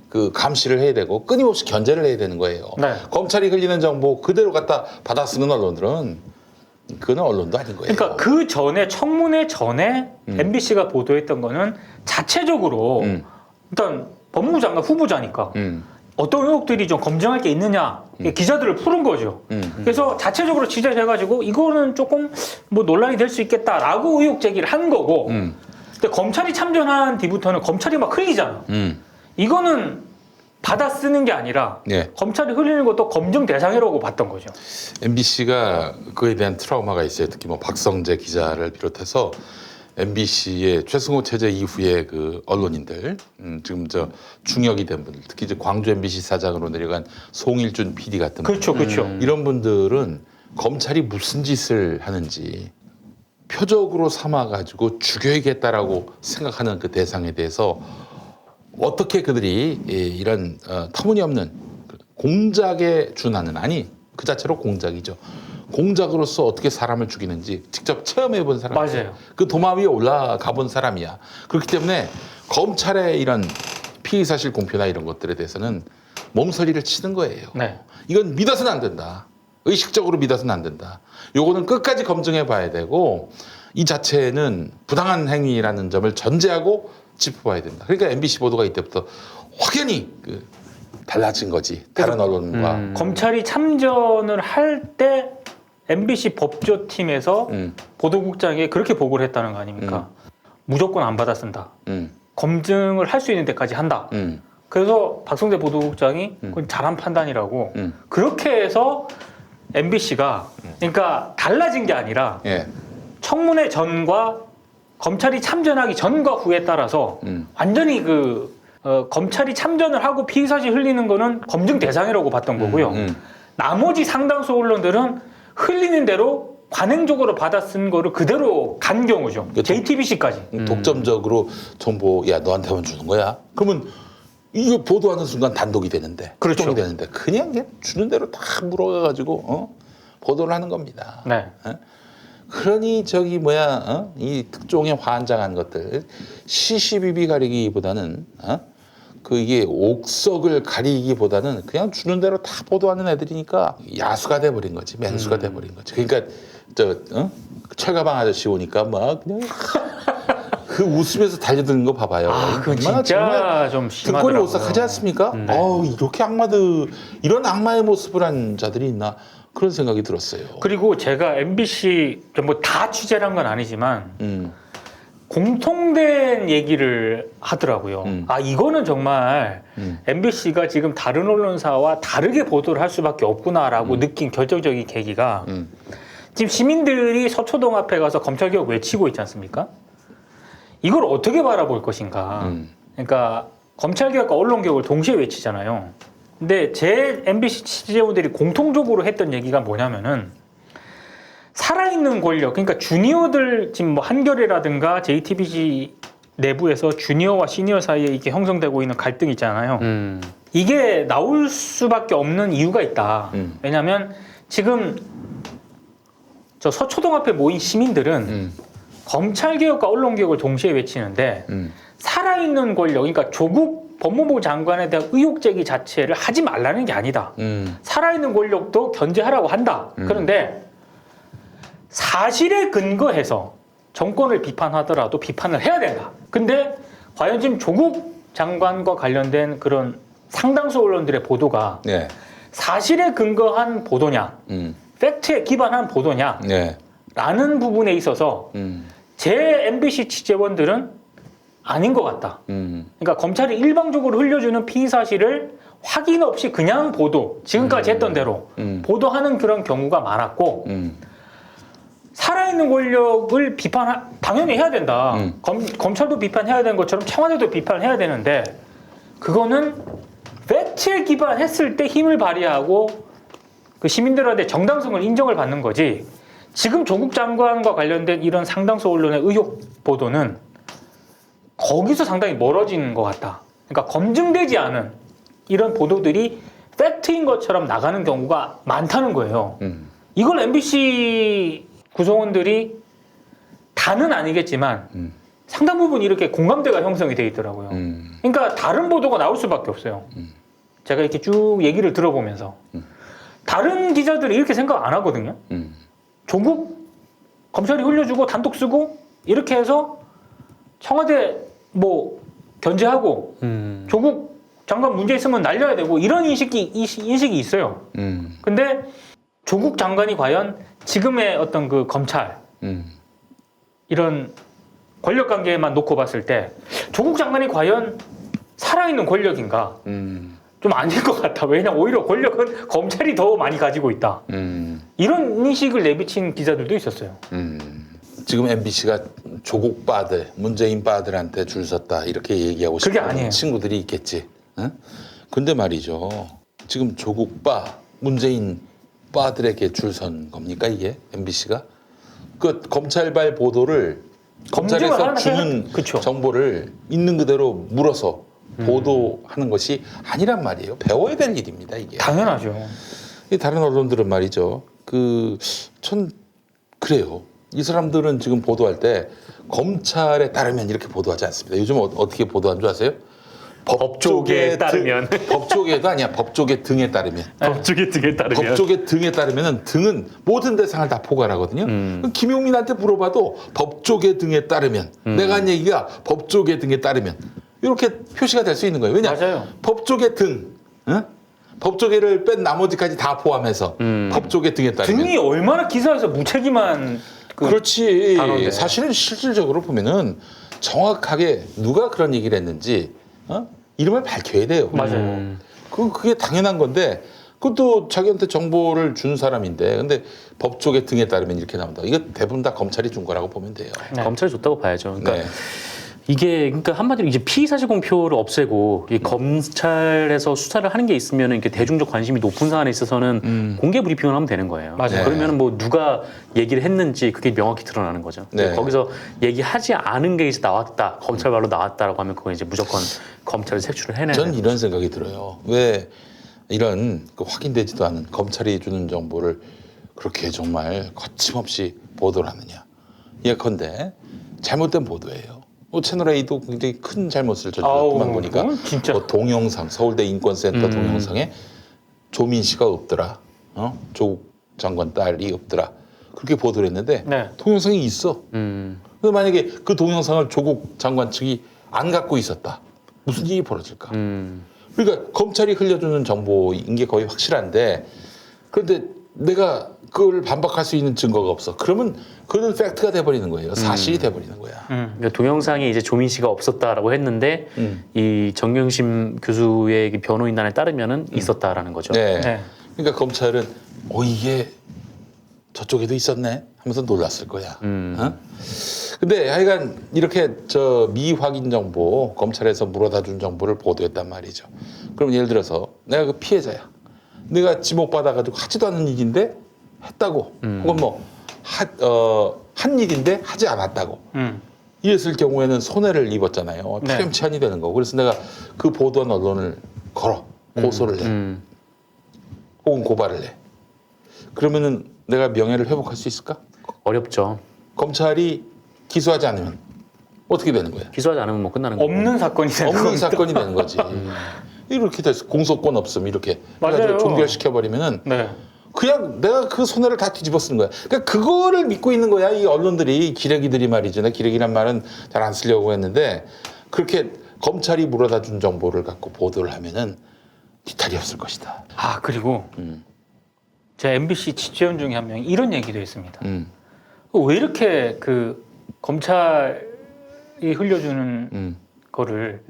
그 감시를 해야 되고 끊임없이 견제를 해야 되는 거예요. 네. 검찰이 흘리는 정보 그대로 갖다 받아 쓰는 언론들은 그건 언론도 아닌 거예요. 그러니까 그 전에 청문회 전에 MBC가 보도했던 거는 자체적으로 일단 법무부 장관 후보자니까 어떤 의혹들이 좀 검증할 게 있느냐 기자들을 푸른 거죠. 그래서 자체적으로 취재를 해가지고 이거는 조금 뭐 논란이 될 수 있겠다라고 의혹 제기를 한 거고 근데 검찰이 참전한 뒤부터는 검찰이 막 흘리잖아. 이거는 받아 쓰는 게 아니라 네. 검찰이 흘리는 것도 검증 대상이라고 봤던 거죠. MBC가 그에 대한 트라우마가 있어요. 특히 뭐 박성재 기자를 비롯해서 MBC의 최승호 체제 이후에 그 언론인들 지금 저 중역이 된 분들 특히 이제 광주 MBC 사장으로 내려간 송일준 PD 같은 그렇죠, 그렇죠. 이런 분들은 검찰이 무슨 짓을 하는지 표적으로 삼아가지고 죽여야겠다라고 생각하는 그 대상에 대해서 어떻게 그들이 이런 터무니없는 공작에 준하는 아니 그 자체로 공작이죠. 공작으로서 어떻게 사람을 죽이는지 직접 체험해 본 사람. 맞아요. 그 도마 위에 올라가 본 사람이야. 그렇기 때문에 검찰의 이런 피의 사실 공표나 이런 것들에 대해서는 몸서리를 치는 거예요. 네. 이건 믿어서는 안 된다. 의식적으로 믿어서는 안 된다. 요거는 끝까지 검증해 봐야 되고 이 자체는 부당한 행위라는 점을 전제하고 짚어봐야 된다. 그러니까 MBC 보도가 이때부터 확연히 달라진 거지. 다른 언론과. 검찰이 참전을 할 때 MBC 법조팀에서 보도국장에 그렇게 보고를 했다는 거 아닙니까? 무조건 안 받아 쓴다. 검증을 할 수 있는 데까지 한다. 그래서 박성재 보도국장이 그건 잘한 판단이라고 그렇게 해서 MBC가 그러니까 달라진 게 아니라 예. 청문회 전과 검찰이 참전하기 전과 후에 따라서 완전히 검찰이 참전을 하고 피의사실 흘리는 거는 검증 대상이라고 봤던 거고요. 나머지 상당수 언론들은 흘리는 대로 관행적으로 받아 쓴 거를 그대로 간 경우죠. JTBC까지. 독점적으로 정보 야 너한테만 주는 거야. 그러면 이거 보도하는 순간 단독이 되는데, 그렇죠. 특종이 되는데 그냥 주는 대로 다 물어가지고 보도를 하는 겁니다. 네. 그러니 이 특종에 환장한 것들 시시비비 가리기보다는 이게 옥석을 가리기보다는 그냥 주는 대로 다 보도하는 애들이니까 야수가 돼버린 거지, 맹수가 돼버린 거지. 그러니까 철가방 아저씨 오니까 막 그냥 그 웃으면서 달려드는 거 봐봐요. 그 진짜 좀 심하더라고요. 등골이 오싹하지 않습니까? 이렇게 이런 악마의 모습을 한 자들이 있나 그런 생각이 들었어요. 그리고 제가 MBC 뭐 다 취재를 한 건 아니지만 공통된 얘기를 하더라고요. 이거는 정말 MBC가 지금 다른 언론사와 다르게 보도를 할 수밖에 없구나라고 느낀 결정적인 계기가 지금 시민들이 서초동 앞에 가서 검찰개혁 외치고 있지 않습니까? 이걸 어떻게 바라볼 것인가. 그러니까 검찰개혁과 언론개혁을 동시에 외치잖아요. 근데 제 MBC 취재원들이 공통적으로 했던 얘기가 뭐냐면은 살아있는 권력, 그러니까 주니어들 지금 뭐 한겨레라든가 JTBC 내부에서 주니어와 시니어 사이에 이게 형성되고 있는 갈등 있잖아요. 이게 나올 수밖에 없는 이유가 있다. 왜냐하면 지금 저 서초동 앞에 모인 시민들은 검찰개혁과 언론개혁을 동시에 외치는데 살아있는 권력, 그러니까 조국 법무부 장관에 대한 의혹 제기 자체를 하지 말라는 게 아니다. 살아있는 권력도 견제하라고 한다. 그런데 사실에 근거해서 정권을 비판하더라도 비판을 해야 된다. 근데 과연 지금 조국 장관과 관련된 그런 상당수 언론들의 보도가 네. 사실에 근거한 보도냐, 팩트에 기반한 보도냐, 라는 부분에 있어서 제 MBC 취재원들은 아닌 것 같다. 그러니까 검찰이 일방적으로 흘려주는 피의 사실을 확인 없이 그냥 보도, 지금까지 했던 대로 보도하는 그런 경우가 많았고 살아있는 권력을 당연히 해야 된다. 검찰도 비판해야 되는 것처럼 청와대도 비판해야 되는데 그거는 팩트에 기반했을 때 힘을 발휘하고 그 시민들한테 정당성을 인정을 받는 거지. 지금 조국 장관과 관련된 이런 상당수 언론의 의혹 보도는 거기서 상당히 멀어지는 것 같다. 그러니까 검증되지 않은 이런 보도들이 팩트인 것처럼 나가는 경우가 많다는 거예요. 이걸 MBC 구성원들이 다는 아니겠지만 상당 부분 이렇게 공감대가 형성이 돼 있더라고요. 그러니까 다른 보도가 나올 수밖에 없어요. 제가 이렇게 쭉 얘기를 들어보면서 다른 기자들이 이렇게 생각 안 하거든요. 조국 검찰이 흘려주고 단독 쓰고 이렇게 해서 청와대 뭐 견제하고 조국 장관 문제 있으면 날려야 되고 이런 인식이 있어요. 근데 조국 장관이 과연 지금의 어떤 그 검찰 이런 권력 관계만 놓고 봤을 때 조국 장관이 과연 살아있는 권력인가? 좀 아닐 것 같다. 왜냐면 오히려 권력은 검찰이 더 많이 가지고 있다. 이런 인식을 내비친 기자들도 있었어요. 지금 MBC가 조국 빠들, 문재인 빠들한테 줄 섰다 이렇게 얘기하고 그게 싶은 아니에요. 친구들이 있겠지. 응? 근데 말이죠. 지금 조국 빠, 문재인 빠들에게 줄 선 겁니까 이게 MBC가? 그 검찰발 보도를 검찰에서 주는 그쵸. 정보를 있는 그대로 물어서 보도하는 것이 아니란 말이에요. 배워야 될 일입니다 이게. 당연하죠. 이 다른 언론들은 말이죠. 전 그래요. 이 사람들은 지금 보도할 때 검찰에 따르면 이렇게 보도하지 않습니다. 요즘 어떻게 보도하는 줄 아세요? 법조계에 따르면. 법조계도 아니야. 법조계 등에 따르면. 법조계 등에 따르면. 법조계 등에 따르면은 등은 모든 대상을 다 포괄하거든요. 그럼 김용민한테 물어봐도 법조계 등에 따르면 내가 한 얘기가 법조계 등에 따르면 이렇게 표시가 될 수 있는 거예요. 왜냐? 맞아요. 법조계 등, 응? 법조계를 뺀 나머지까지 다 포함해서 법조계 등에 따르면. 등이 얼마나 기사에서 무책임한 그렇지. 단어인데. 사실은 실질적으로 보면은 정확하게 누가 그런 얘기를 했는지 이름을 밝혀야 돼요. 맞아요. 그게 당연한 건데 그것도 자기한테 정보를 준 사람인데 근데 법조계 등에 따르면 이렇게 나온다. 이거 대부분 다 검찰이 준 거라고 보면 돼요. 네. 검찰이 줬다고 봐야죠. 그러니까 네. 이게 그러니까 한마디로 이제 피의 사실 공표를 없애고 이 검찰에서 수사를 하는 게 있으면 이렇게 대중적 관심이 높은 사안에 있어서는 공개 브리핑을 하면 되는 거예요. 맞아요. 그러면 뭐 누가 얘기를 했는지 그게 명확히 드러나는 거죠. 네. 거기서 얘기하지 않은 게 이제 나왔다, 검찰 말로 나왔다라고 하면 그건 이제 무조건 검찰을 색출을 해내는. 전 이런 생각이 들어요. 왜 이런 확인되지도 않은 검찰이 주는 정보를 그렇게 정말 거침없이 보도를 하느냐. 예컨대 잘못된 보도예요. 채널A도 굉장히 큰 잘못을 저질렀구만 보니까 진짜. 동영상 서울대 인권센터 동영상에 조민 씨가 없더라. 조국 장관 딸이 없더라. 그렇게 보도를 했는데 네. 동영상이 있어. 근데 만약에 그 동영상을 조국 장관 측이 안 갖고 있었다. 무슨 일이 벌어질까? 그러니까 검찰이 흘려주는 정보인 게 거의 확실한데 그런데 내가 그걸 반박할 수 있는 증거가 없어. 그러면 그는 팩트가 돼버리는 거예요. 사실이 돼버리는 거야. 그러니까 동영상에 이제 조민 씨가 없었다라고 했는데 이 정경심 교수의 변호인단에 따르면은 있었다라는 거죠. 네. 네. 그러니까 검찰은 이게 저쪽에도 있었네 하면서 놀랐을 거야. 근데 하여간 이렇게 미확인 정보 검찰에서 물어다 준 정보를 보도했단 말이죠. 그럼 예를 들어서 내가 그 피해자야. 내가 지목받아가지고 하지도 않은 일인데 했다고. 혹은 한 일인데 하지 않았다고. 이랬을 경우에는 손해를 입었잖아요. 네. 파렴치한이 되는 거고. 그래서 내가 그 보도한 언론을 걸어. 고소를 해. 혹은 고발을 해. 그러면은 내가 명예를 회복할 수 있을까? 어렵죠. 검찰이 기소하지 않으면 어떻게 되는 거야? 기소하지 않으면 뭐 끝나는 거고. 없는 사건이 되는 없는 겁니다. 사건이 되는 거지. 이렇게 돼서 공소권 없음 이렇게 맞아요. 해가지고 종결시켜 버리면은 네. 그냥 내가 그 손해를 다 뒤집어 쓰는 거야. 그러니까 그거를 믿고 있는 거야. 이 언론들이 기레기들이 말이죠. 나 기레기란 말은 잘 안 쓰려고 했는데 그렇게 검찰이 물어다 준 정보를 갖고 보도를 하면은 뒤탈이 없을 것이다. 아 그리고 제 MBC 취재원 중에 한 명이 이런 얘기도 했습니다. 왜 이렇게 그 검찰이 흘려주는 거를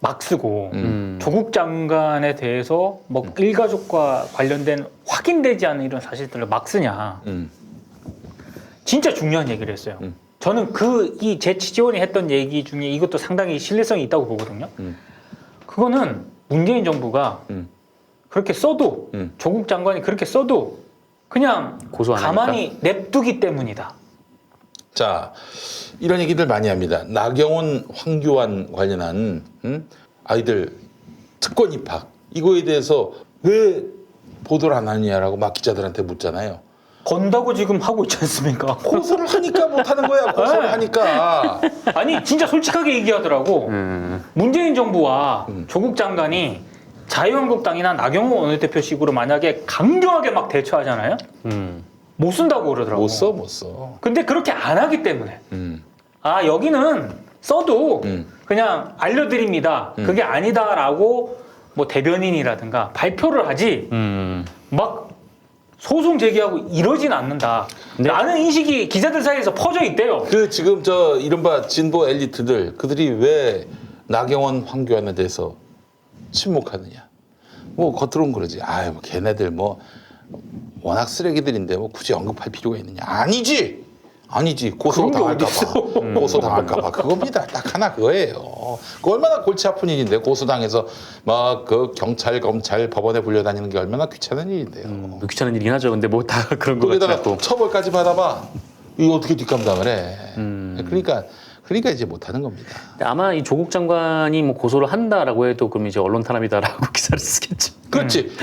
막 쓰고 조국 장관에 대해서 뭐 일가족과 관련된 확인되지 않은 이런 사실들을 막 쓰냐. 진짜 중요한 얘기를 했어요. 저는 제 취재원이 했던 얘기 중에 이것도 상당히 신뢰성이 있다고 보거든요. 그거는 문재인 정부가 그렇게 써도 조국 장관이 그렇게 써도 그냥 고소 안 가만히 냅두기 때문이다. 자, 이런 얘기들 많이 합니다. 나경원, 황교안 관련한 아이들 특권 입학 이거에 대해서 왜 보도를 안 하느냐라고 막 기자들한테 묻잖아요. 건다고 지금 하고 있지 않습니까? 고소를 하니까 못 하는 거야. 고소를 네. 하니까. 아니 진짜 솔직하게 얘기하더라고. 문재인 정부와 조국 장관이 자유한국당이나 나경원 원내대표식으로 만약에 강경하게 막 대처하잖아요. 못 쓴다고 그러더라고. 못 써. 근데 그렇게 안 하기 때문에 음. 아 여기는 써도 그냥 알려드립니다. 그게 아니다라고 뭐 대변인이라든가 발표를 하지 막 소송 제기하고 이러진 않는다. 라는 인식이 기자들 사이에서 퍼져 있대요. 그 지금 저 이른바 진보 엘리트들 그들이 왜 나경원, 황교안에 대해서 침묵하느냐. 뭐 겉으로는 그러지. 아유, 뭐 걔네들 뭐 워낙 쓰레기들인데 뭐 굳이 언급할 필요가 있느냐. 아니지. 고소 그런 게 당할까 봐. 고소 당할까 봐. 그겁니다. 딱 하나 그거예요. 그 얼마나 골치 아픈 일인데 고소 당해서 막 그 경찰, 검찰, 법원에 불려다니는 게 얼마나 귀찮은 일인데요. 뭐 귀찮은 일이긴 하죠. 근데 뭐 다 그런 거 거기다가 같고. 처벌까지 받아봐. 이거 어떻게 뒷감당을 해. 그러니까 이제 못하는 겁니다. 아마 이 조국 장관이 뭐 고소를 한다라고 해도 그럼 이제 언론 탄압이다라고 기사를 쓰겠죠. 그렇지.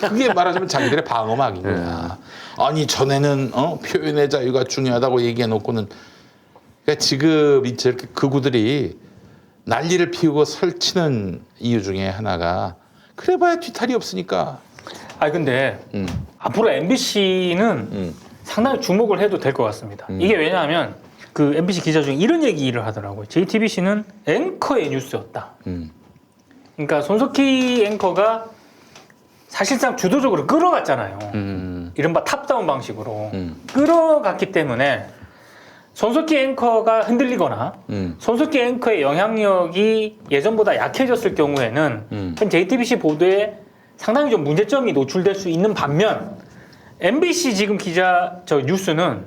그게 말하자면 자기들의 방어막인 거야. 아니 전에는 표현의 자유가 중요하다고 얘기해놓고는 그러니까 지금 이렇게 극우들이 난리를 피우고 설치는 이유 중에 하나가 그래봐야 뒤탈이 없으니까. 아 근데 앞으로 MBC는 상당히 주목을 해도 될 것 같습니다. 이게 왜냐하면 그 MBC 기자 중에 이런 얘기를 하더라고요. JTBC는 앵커의 뉴스였다. 그러니까 손석희 앵커가 사실상 주도적으로 끌어갔잖아요. 이른바 탑다운 방식으로 끌어갔기 때문에 손석희 앵커가 흔들리거나 손석희 앵커의 영향력이 예전보다 약해졌을 경우에는 JTBC 보도에 상당히 좀 문제점이 노출될 수 있는 반면 MBC 지금 기자 저 뉴스는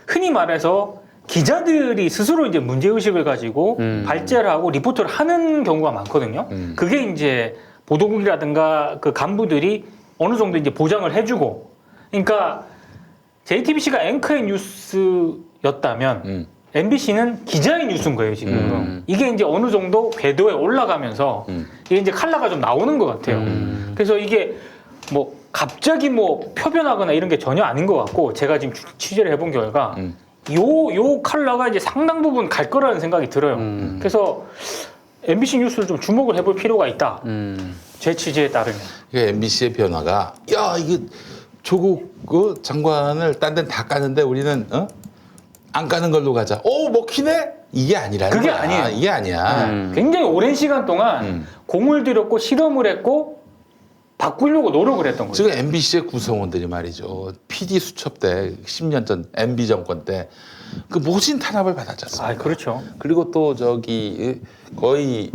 흔히 말해서 기자들이 스스로 이제 문제의식을 가지고 발제를 하고 리포트를 하는 경우가 많거든요. 그게 이제 보도국이라든가 그 간부들이 어느 정도 이제 보장을 해주고, 그러니까 JTBC가 앵커의 뉴스였다면 MBC는 기자의 뉴스인 거예요, 지금. 이게 이제 어느 정도 궤도에 올라가면서 이게 이제 컬러가 좀 나오는 것 같아요. 그래서 이게 뭐 갑자기 뭐 표변하거나 이런 게 전혀 아닌 것 같고, 제가 지금 취재를 해본 결과 요 컬러가 이제 상당 부분 갈 거라는 생각이 들어요. 그래서 MBC 뉴스를 좀 주목을 해볼 필요가 있다. 제 취재에 따르면. 이게 MBC의 변화가 야 이게 조국 그 장관을 딴 데는 다 까는데 우리는 안 까는 걸로 가자. 먹히네? 이게 아니라는 그게 거야. 아니에요. 이게 아니야. 굉장히 오랜 시간 동안 공을 들였고 실험을 했고 바꾸려고 노력을 했던 거예요. 지금 MBC의 구성원들이 말이죠. PD 수첩 때 10년 전 MB 정권 때 그 모진 탄압을 받았잖아요. 아, 그렇죠. 그리고 또 저기 거의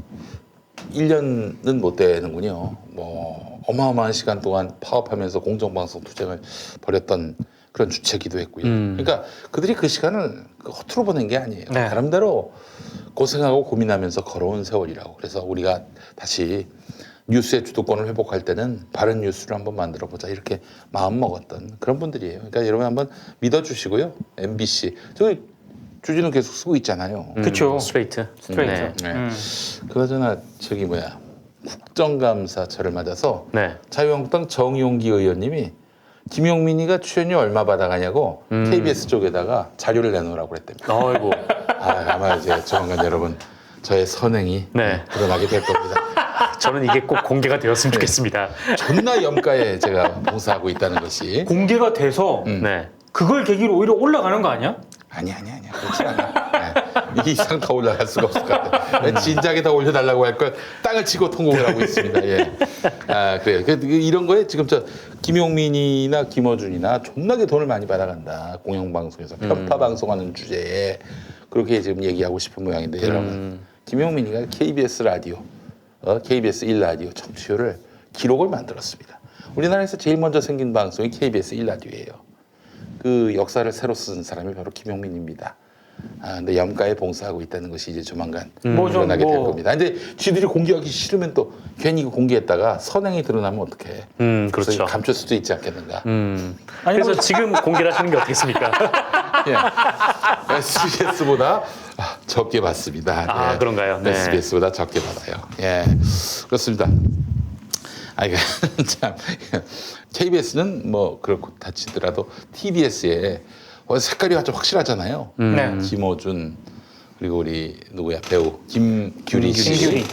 1년은 못 되는군요. 뭐 어마어마한 시간 동안 파업하면서 공정방송 투쟁을 벌였던 그런 주체기도 했고요. 그러니까 그들이 그 시간을 허투루 보낸 게 아니에요. 네. 나름대로 고생하고 고민하면서 걸어온 세월이라고. 그래서 우리가 다시 뉴스의 주도권을 회복할 때는 바른 뉴스를 한번 만들어 보자 이렇게 마음 먹었던 그런 분들이에요. 그러니까 여러분 한번 믿어주시고요. MBC 저기 주진우 계속 쓰고 있잖아요. 그렇죠. 스트레이트. 스트레이트. 네. 그나저나 저기 뭐야 국정감사철을 맞아서 네. 자유한국당 정용기 의원님이 김용민이가 출연료 얼마 받아가냐고 KBS 쪽에다가 자료를 내놓으라고 그랬답니다. 아이고. 아마 이제 조만간 여러분 저의 선행이 네. 드러나게 될 겁니다. 저는 이게 꼭 공개가 되었으면 좋겠습니다. 존나 염가에 제가 봉사하고 있다는 것이 공개가 돼서 네. 그걸 계기로 오히려 올라가는 거 아니야? 아니야 그렇지 않아. 네. 이 이상 더 올라갈 수가 없을 것 같아. 진작에 더 올려달라고 할 걸 땅을 치고 통곡을 하고 있습니다. 예. 그래요. 이런 거에 지금 저 김용민이나 김어준이나 존나게 돈을 많이 받아간다. 공영방송에서 편파 방송하는 주제에 그렇게 지금 얘기하고 싶은 모양인데 여러분 김용민이가 KBS 라디오 KBS 1라디오 청취율을 기록을 만들었습니다. 우리나라에서 제일 먼저 생긴 방송이 KBS 1라디오예요. 그 역사를 새로 쓴 사람이 바로 김용민입니다. 근데 염가에 봉사하고 있다는 것이 이제 조만간 뭐 좀 드러나게 될 뭐- 겁니다. 근데 쥐들이 공개하기 싫으면 또 괜히 이거 공개했다가 선행이 드러나면 어떡해. 그래서 그렇죠. 감출 수도 있지 않겠는가. 아니, 그래서 뭐- 지금 공개를 하시는 게 어떻겠습니까? 예. SBS보다 적게 받습니다. 아, 그런가요? 네. SBS보다 적게 받아요. 예, 그렇습니다. 이거 참 KBS는 뭐 그렇고 다치더라도 TBS에 색깔이 아주 확실하잖아요. 네. 김어준 그리고 우리 누구야 배우 김규리 씨 김규리.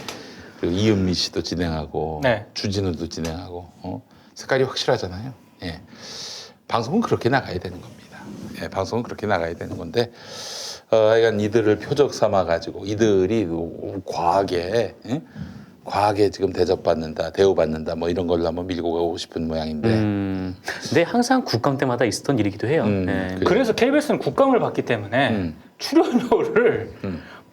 그리고 이은미 씨도 진행하고 네. 주진우도 진행하고 색깔이 확실하잖아요. 예. 방송은 그렇게 나가야 되는 겁니다. 예, 방송은 그렇게 나가야 되는 건데 하여간 이들을 표적 삼아 가지고 이들이 과하게 과하게 지금 대접받는다, 대우받는다 뭐 이런 걸로 한번 밀고 가고 싶은 모양인데 근데 항상 국감 때마다 있었던 일이기도 해요. 네. 그래. 그래서 KBS는 국감을 받기 때문에 출연료를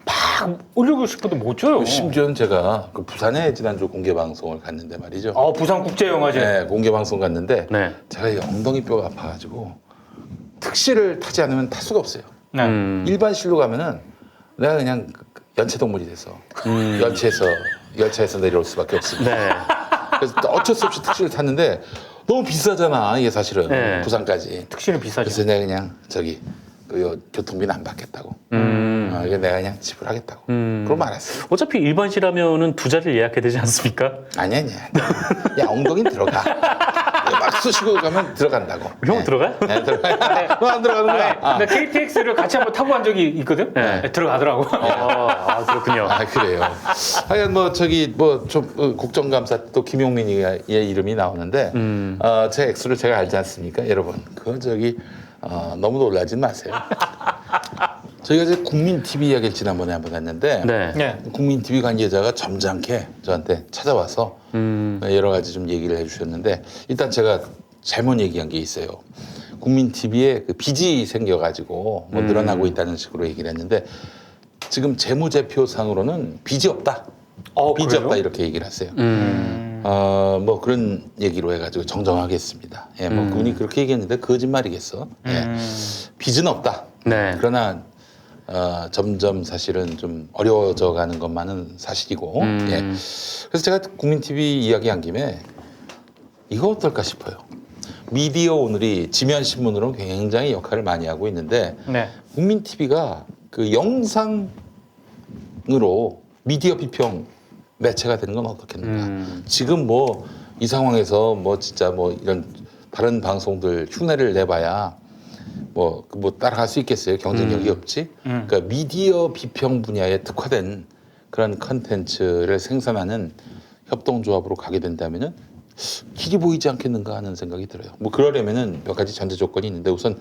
막 올리고 싶어도 못 줘요. 심지어는 제가 그 부산에 지난주 공개 방송을 갔는데 말이죠. 부산국제영화제. 네, 공개 방송 갔는데 네. 제가 이 엉덩이 뼈가 아파가지고 특실을 타지 않으면 탈 수가 없어요. 네. 일반실로 가면은 내가 그냥 연체동물이 돼서 열차에서 내려올 수밖에 없습니다. 네. 그래서 어쩔 수 없이 특실을 탔는데 너무 비싸잖아 이게 사실은 네. 부산까지. 특실은 비싸죠. 그래서 내가 그냥 그 교통비는 안 받겠다고. 이게 내가 그냥 지불하겠다고. 그럼 알았어요. 어차피 일반시라면은 2자리를 예약해야 되지 않습니까? 아니야. 야 엉덩이 들어가. 막 쑤시고 가면 들어간다고. 형 들어가요? 네, 들어가. 안 들어가는 거야. 근데 KTX를 같이 한번 타고 간 적이 있거든. 네. 네, 들어가더라고. 그렇군요. 그래요. 하여간 뭐 저기 뭐 좀 국정감사 또 김용민이의 이름이 나오는데 제 액수를 제가 알지 않습니까, 여러분? 그 저기 너무 놀라진 마세요. 저희가 이제 국민 TV 이야기를 지난번에 한번 했는데 네. 네. 국민 TV 관계자가 점잖게 저한테 찾아와서 여러 가지 좀 얘기를 해주셨는데 일단 제가 잘못 얘기한 게 있어요. 국민 TV에 그 빚이 생겨가지고 뭐 늘어나고 있다는 식으로 얘기를 했는데 지금 재무제표상으로는 빚이 없다. 빚이 그래요? 없다 이렇게 얘기를 했어요. 뭐 그런 얘기로 해가지고 정정하겠습니다. 예, 뭐 그분이 그렇게 얘기했는데 거짓말이겠어. 예. 빚은 없다. 네. 그러나 점점 사실은 좀 어려워져 가는 것만은 사실이고. 예. 그래서 제가 국민 TV 이야기한 김에 이거 어떨까 싶어요. 미디어 오늘이 지면 신문으로 굉장히 역할을 많이 하고 있는데 네. 국민 TV가 그 영상으로 미디어 비평 매체가 되는 건 어떻겠는가. 지금 뭐 이 상황에서 뭐 진짜 뭐 이런 다른 방송들 흉내를 내봐야 뭐 따라갈 수 있겠어요. 경쟁력이 없지. 그러니까 미디어 비평 분야에 특화된 그런 컨텐츠를 생산하는 협동조합으로 가게 된다면은 길이 보이지 않겠는가 하는 생각이 들어요. 뭐 그러려면은 몇 가지 전제 조건이 있는데 우선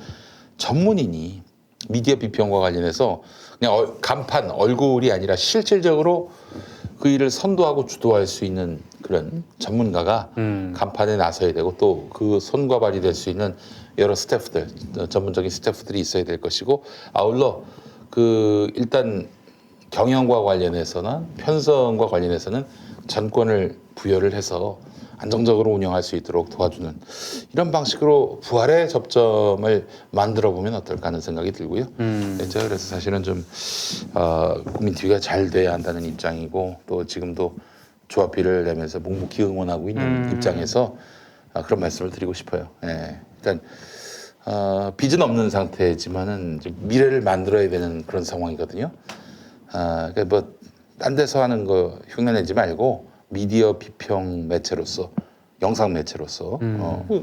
전문인이 미디어 비평과 관련해서 그냥 간판 얼굴이 아니라 실질적으로 그 일을 선도하고 주도할 수 있는 그런 전문가가 간판에 나서야 되고 또 그 손과 발이 될 수 있는 여러 스태프들, 전문적인 스태프들이 있어야 될 것이고 아울러 그 일단 경영과 관련해서는 편성과 관련해서는 전권을 부여를 해서 안정적으로 운영할 수 있도록 도와주는 이런 방식으로 부활의 접점을 만들어 보면 어떨까 하는 생각이 들고요. 네, 제가 그래서 사실은 좀 국민 TV가 잘 돼야 한다는 입장이고 또 지금도 조합비를 내면서 묵묵히 응원하고 있는 입장에서 그런 말씀을 드리고 싶어요. 예, 일단 빚은 없는 상태지만은 이제 미래를 만들어야 되는 그런 상황이거든요. 그러니까 뭐 딴 데서 하는 거 흉내내지 말고 미디어 비평 매체로서 영상 매체로서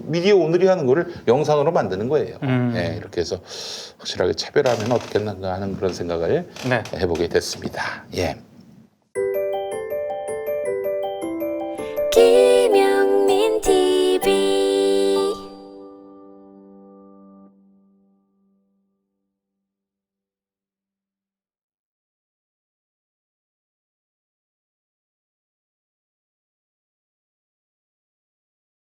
미디어 오늘이 하는 거를 영상으로 만드는 거예요. 예, 이렇게 해서 확실하게 차별하면 어떻겠는가 하는 그런 생각을 네. 해보게 됐습니다. 예. 기